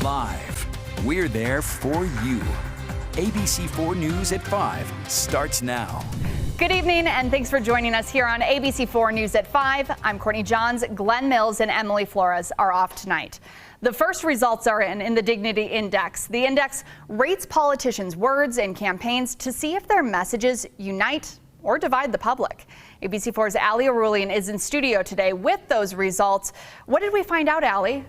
Live. We're there for you. ABC4 News at 5 starts now. Good evening, and thanks for joining us here on ABC4 News at 5. I'm Courtney Johns. Glenn Mills and Emily Flores are off tonight. The first results are in the Dignity Index. The index rates politicians' words and campaigns to see if their messages unite or divide the public. ABC4's Ali Arulian is in studio today with those results. What did we find out, Ali?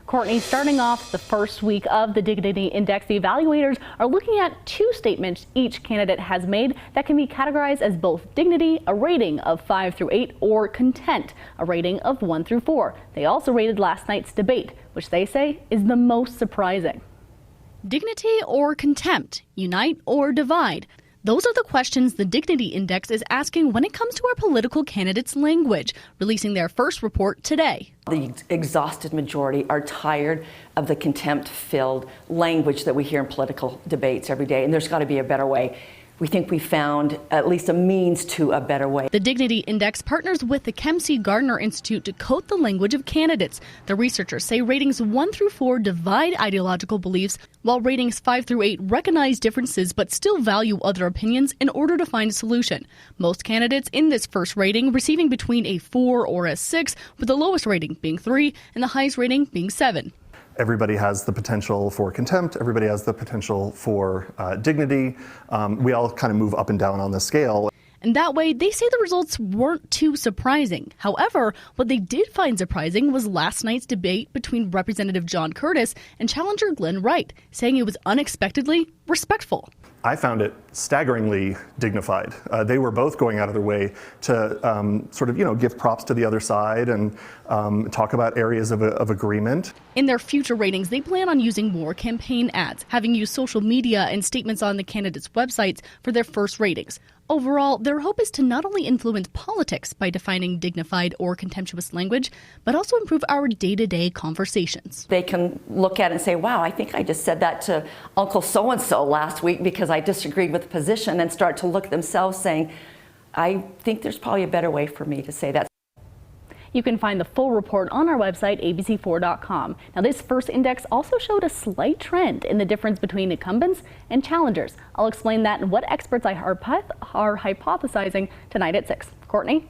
Courtney, starting off the first week of the Dignity Index, the evaluators are looking at two statements each candidate has made that can be categorized as both dignity, a rating of 5 through 8, or content, a rating of 1 through 4. They also rated last night's debate, which they say is the most surprising. Dignity or contempt, unite or divide. Those are the questions the Dignity Index is asking when it comes to our political candidates' language, releasing their first report today. The exhausted majority are tired of the contempt-filled language that we hear in political debates every day, and there's got to be a better way. We think we found at least a means to a better way. The Dignity Index partners with the Kempsey Gardner Institute to code the language of candidates. The researchers say ratings 1 through 4 divide ideological beliefs, while ratings 5 through 8 recognize differences but still value other opinions in order to find a solution. Most candidates in this first rating receiving between a 4 or a 6, with the lowest rating being 3 and the highest rating being 7. Everybody has the potential for contempt. Everybody has the potential for dignity. We all kind of move up and down on the scale. And that way, they say the results weren't too surprising. However, what they did find surprising was last night's debate between Representative John Curtis and challenger Glenn Wright, saying it was unexpectedly respectful. I found it staggeringly dignified. They were both going out of their way to sort of, give props to the other side and talk about areas of agreement. In their future ratings, they plan on using more campaign ads, having used social media and statements on the candidates' websites for their first ratings. Overall, their hope is to not only influence politics by defining dignified or contemptuous language, but also improve our day-to-day conversations. They can look at it and say, wow, I think I just said that to Uncle so-and-so last week because I disagreed with the position, and start to look at themselves saying, I think there's probably a better way for me to say that. You can find the full report on our website, abc4.com. Now, this first index also showed a slight trend in the difference between incumbents and challengers. I'll explain that and what experts are hypothesizing tonight at 6. Courtney?